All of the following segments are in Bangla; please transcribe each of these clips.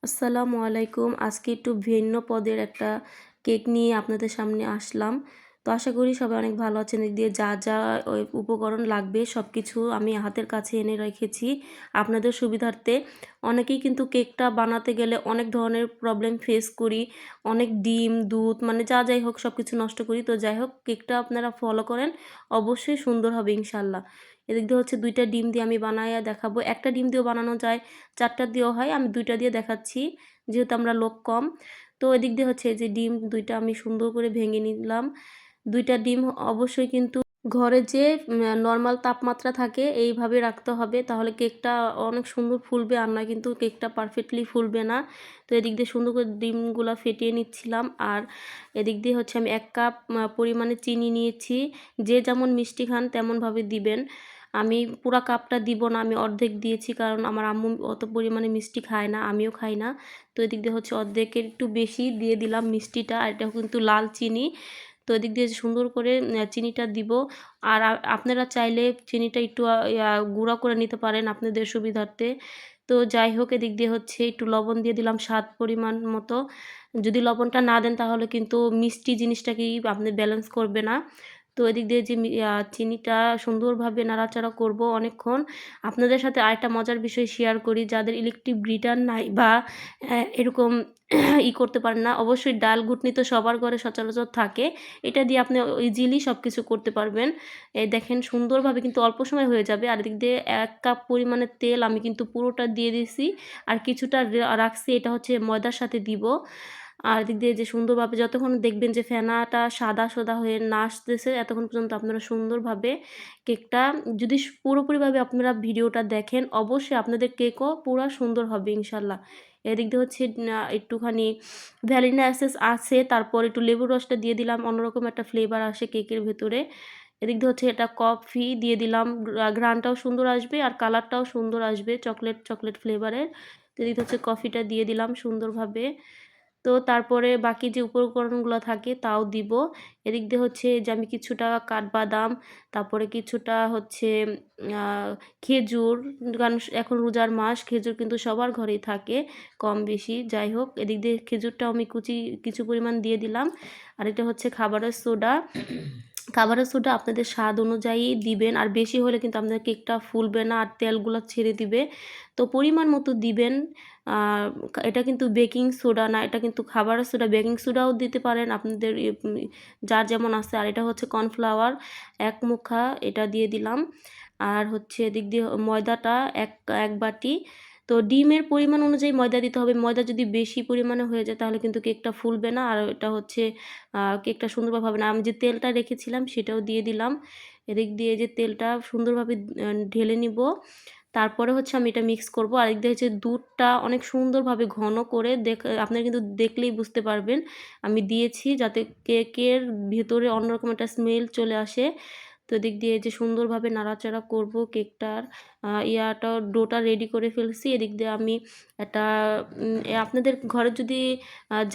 আসসালামু আলাইকুম। আজকে একটু ভিন্ন পদের একটা কেক নিয়ে আপনাদের সামনে আসলাম। তো আশা করি সবাই অনেক ভালো আছেন। এদিক দিয়ে যা ওই উপকরণ লাগবে সবকিছু আমি হাতের কাছে এনে রেখেছি আপনাদের সুবিধার্থে। অনেকেই কিন্তু কেকটা বানাতে গেলে অনেক ধরনের প্রবলেম ফেস করি। অনেক ডিম, দুধ মানে যাই হোক সবকিছু নষ্ট করি। তো যাই হোক কেকটা আপনারা ফলো করেন, অবশ্যই সুন্দর হবে ইনশাআল্লাহ। এদিক দিয়ে হচ্ছে ২ টা ডিম দিয়ে আমি বানাইয়া দেখাবো। একটা ডিম দিয়েও বানানো যায়, ৪টা দিয়েও হয়। আমি ২টা দিয়ে দেখাচ্ছি যেহেতু আমরা লোক কম। তো এদিক দিয়ে হচ্ছে এই যে ডিম ২টা আমি সুন্দর করে ভেঙে নিলাম। ২টা ডিম অবশ্যই কিন্তু ঘরে যে নরমাল তাপমাত্রা থাকে এইভাবে রাখতে হবে, তাহলে কেকটা অনেক সুন্দর ফুলবে, আর নয় কিন্তু কেকটা পারফেক্টলি ফুলবে না। তো এদিক দিয়ে সুন্দর করে ডিমগুলা ফেটিয়ে নিচ্ছিলাম। আর এদিক দিয়ে হচ্ছে আমি ১ কাপ পরিমাণে চিনি নিয়েছি। যে যেমন মিষ্টি খান তেমনভাবে দিবেন। আমি পুরা কাপটা দিব না, আমি অর্ধেক দিয়েছি, কারণ আমার আম্মু অত পরিমাণে মিষ্টি খায় না, আমিও খাই না। তো এদিক দিয়ে হচ্ছে অর্ধেকের একটু বেশি দিয়ে দিলাম মিষ্টিটা, আর এটা কিন্তু লাল চিনি। তো এদিক দিয়ে সুন্দর করে চিনিটা দিব। আর আপনারা চাইলে চিনিটা একটু গুঁড়া করে নিতে পারেন আপনাদের সুবিধার্থে। তো যাই হোক এদিক দিয়ে হচ্ছে একটু লবণ দিয়ে দিলাম স্বাদ পরিমাণ মতো। যদি লবণটা না দেন তাহলে কিন্তু মিষ্টি জিনিসটাকেই আপনি ব্যালেন্স করবে না। তো এদিক দিয়ে যে চিনিটা সুন্দরভাবে নাড়াচাড়া করব অনেকক্ষণ। আপনাদের সাথে আরেকটা মজার বিষয় শেয়ার করি, যাদের ইলেকট্রিক গ্রিটার নাই বা এরকম করতে পারেন না, অবশ্যই ডাল ঘুটনি তো সবার ঘরে সচরাচর থাকে। এটা দিয়ে আপনি ইজিলি সব কিছু করতে পারবেন। এই দেখেন সুন্দরভাবে কিন্তু অল্প সময় হয়ে যাবে। আর এদিক দিয়ে ১ কাপ পরিমাণে তেল আমি কিন্তু পুরোটা দিয়ে দিছি, আর কিছুটা রাখছি, এটা হচ্ছে ময়দার সাথে দিব। আর এদিক দিয়ে যে সুন্দরভাবে যতক্ষণ দেখবেন যে ফেনাটা সাদা হয়ে না আসতেছে, এতক্ষণ পর্যন্ত আপনারা সুন্দরভাবে কেকটা, যদি পুরোপুরিভাবে আপনারা ভিডিওটা দেখেন, অবশ্যই আপনাদের কেকও পুরা সুন্দর হবে ইনশাল্লাহ। এদিক দিয়ে হচ্ছে একটুখানি ভ্যানিলা এসেন্স আছে, তারপর একটু লেবুর রসটা দিয়ে দিলাম, অন্যরকম একটা ফ্লেভার আসে কেকের ভেতরে। এদিক দিয়ে হচ্ছে এটা কফি দিয়ে দিলাম, ঘ্রাণটাও সুন্দর আসবে আর কালারটাও সুন্দর আসবে চকলেট ফ্লেভারের। তো এদিক দিয়ে হচ্ছে কফিটা দিয়ে দিলাম সুন্দরভাবে। তো তারপরে বাকি যে উপকরণগুলো থাকে তাও দিব। এদিক দিয়ে হচ্ছে যে আমি কিছুটা কাঠবাদাম, তারপরে কিছুটা হচ্ছে আ খেজুর, কারণ এখন রোজার মাস, খেজুর কিন্তু সবার ঘরেই থাকে কম বেশি। যাই হোক এদিক দিয়ে খেজুরটাও আমি কিছু পরিমাণ দিয়ে দিলাম। আর এটা হচ্ছে খাবারের সোডা। খাবারের সোডা আপনাদের স্বাদ অনুযায়ী দিবেন, আর বেশি হলে কিন্তু আপনাদের কেকটা ফুলবে না আর তেলগুলো ছেড়ে দিবে। তো পরিমাণ মতো দিবেন। আর এটা কিন্তু বেকিং সোডা না, এটা কিন্তু খাবারের সোডা। বেকিং সোডাও দিতে পারেন আপনাদের যার যেমন আছে। আর এটা হচ্ছে কর্নফ্লাওয়ার ১ মুঠা, এটা দিয়ে দিলাম। আর হচ্ছে এদিক দিয়ে ময়দাটা ১ বাটি। তো ডিমের পরিমাণ অনুযায়ী ময়দা দিতে হবে। ময়দা যদি বেশি পরিমাণে হয়ে যায় তাহলে কিন্তু কেকটা ফুলবে না, আর এটা হচ্ছে কেকটা সুন্দরভাবে হবে না। আমি যে তেলটা রেখেছিলাম সেটাও দিয়ে দিলাম। এদিক দিয়ে যে তেলটা সুন্দরভাবে ঢেলে নিব। তারপরে হচ্ছে আমি এটা মিক্স করব। আরেক দিয়ে হচ্ছে দুধটা অনেক সুন্দরভাবে ঘন করে আপনারা কিন্তু দেখলেই বুঝতে পারবেন আমি দিয়েছি, যাতে কেকের ভেতরে অন্যরকম একটা স্মেল চলে আসে। তো এদিক দিয়ে যে সুন্দরভাবে নাড়াচাড়া করব কেকটার ডোটা রেডি করে ফেলছি। এদিক দিয়ে আমি একটা আপনাদের ঘরে যদি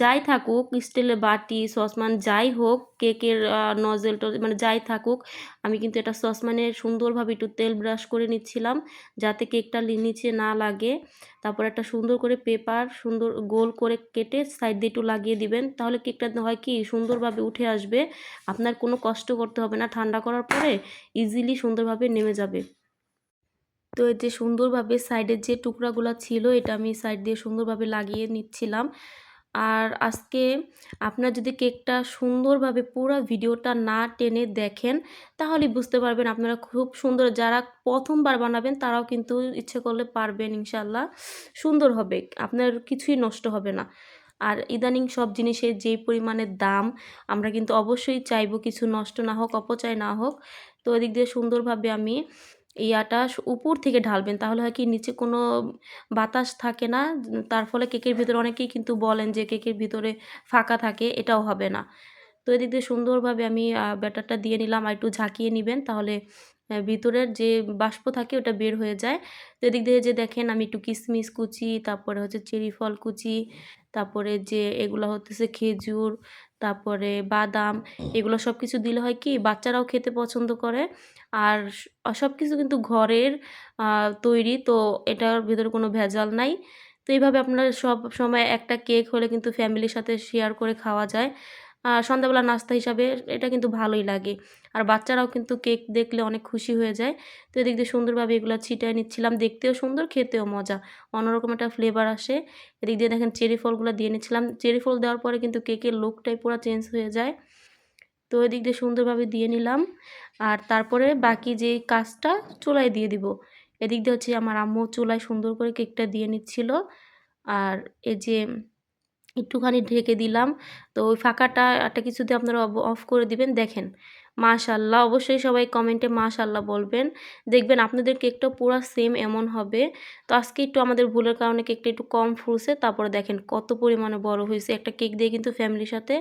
যাই থাকুক, স্টিলের বাটি, সসপ্যান যাই হোক, কেকের নজেল মানে যাই থাকুক, আমি কিন্তু এটা সসপ্যানে সুন্দরভাবে একটু তেল ব্রাশ করে নিচ্ছিলাম, যাতে কেকটা নিচে না লাগে। তারপর একটা সুন্দর করে পেপার সুন্দর গোল করে কেটে সাইড দিয়ে একটু লাগিয়ে দিবেন, তাহলে কেকটা হয় কি সুন্দরভাবে উঠে আসবে। আপনার কোনো কষ্ট করতে হবে না, ঠান্ডা করার পরে ইজিলি সুন্দরভাবে নেমে যাবে। তো এই যে সুন্দরভাবে সাইডের যে টুকরাগুলো ছিল এটা আমি সাইড দিয়ে সুন্দরভাবে লাগিয়ে নিচ্ছিলাম। আর আজকে আপনার যদি কেকটা সুন্দরভাবে পুরো ভিডিওটা না টেনে দেখেন, তাহলেই বুঝতে পারবেন আপনারা খুব সুন্দর, যারা প্রথমবার বানাবেন তারাও কিন্তু ইচ্ছে করলে পারবেন ইনশাল্লাহ, সুন্দর হবে, আপনার কিছুই নষ্ট হবে না। আর ইদানিং সব জিনিসের যেই পরিমাণে দাম, আমরা কিন্তু অবশ্যই চাইবো কিছু নষ্ট না হোক, অপচয় না হোক। তো এদিক দিয়ে সুন্দরভাবে আমি উপর থেকে ঢালবেন, তাহলে হয় কি নিচে কোনো বাতাস থাকে না। তার ফলে কেকের ভিতরে অনেকেই কিন্তু বলেন যে কেকের ভিতরে ফাঁকা থাকে, এটাও হবে না। তো এদিক দিয়ে সুন্দরভাবে আমি ব্যাটারটা দিয়ে নিলাম, আর একটু ঝাঁকিয়ে নিবেন, তাহলে ভিতরের যে বাষ্প থাকে ওটা বের হয়ে যায়। তো এদিক দিয়ে যে দেখেন আমি একটু কিশমিশ কুচি, তারপরে হচ্ছে চেরি ফল কুচি, তারপরে যে এগুলো হতেছে খেজুর, তারপরে বাদাম, এগুলো সব কিছু দিলে হয় কি বাচ্চারাও খেতে পছন্দ করে। আর সব কিছু কিন্তু ঘরের তৈরি, তো এটার ভিতরে কোনো ভেজাল নাই। তো এইভাবে আপনারা সব সময় একটা কেক হলে কিন্তু ফ্যামিলির সাথে শেয়ার করে খাওয়া যায়। সন্ধ্যাবেলা নাস্তা হিসাবে এটা কিন্তু ভালোই লাগে। আর বাচ্চারাও কিন্তু কেক দেখলে অনেক খুশি হয়ে যায়। তো এদিক দিয়ে সুন্দরভাবে এগুলা ছিটায় নিচ্ছিলাম। দেখতেও সুন্দর, খেতেও মজা। অন্যরকম একটা ফ্লেভার আসে। এদিক দিয়ে দেখেন চেরি ফলগুলা দিয়ে নিচ্ছিলাম। চেরি ফল দেওয়ার পরে কিন্তু কেকের লুকটাই পুরা চেঞ্জ হয়ে যায়। তো এদিক দিয়ে সুন্দরভাবে দিয়ে নিলাম। আর তারপরে বাকি যেই কাজটা চুলায় দিয়ে দিব। এদিক দিয়ে হচ্ছে আমার আম্মু চুলায় সুন্দর করে কেকটা দিয়ে নিচ্ছিল। আর এই যে একটুখানি ঢেকে দিলাম। তো ওই ফাঁকাটা একটা কিছু দিয়ে আপনারা অফ করে দিবেন। দেখেন মাশাআল্লাহ, অবশ্যই সবাই কমেন্টে মাশাআল্লাহ বলবেন। দেখবেন আপনাদের কেকটা পুরা সেম এমন হবে। তো আজকে একটু আমাদের ভুলের কারণে কেকটা একটু কম ফুলছে। তারপরে দেখেন কত পরিমাণে বড় হইছে। একটা কেক দিয়ে কিন্তু ফ্যামিলির সাথে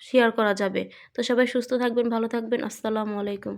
শেয়ার করা যাবে। তো সবাই সুস্থ থাকবেন, ভালো থাকবেন। আসসালামু আলাইকুম।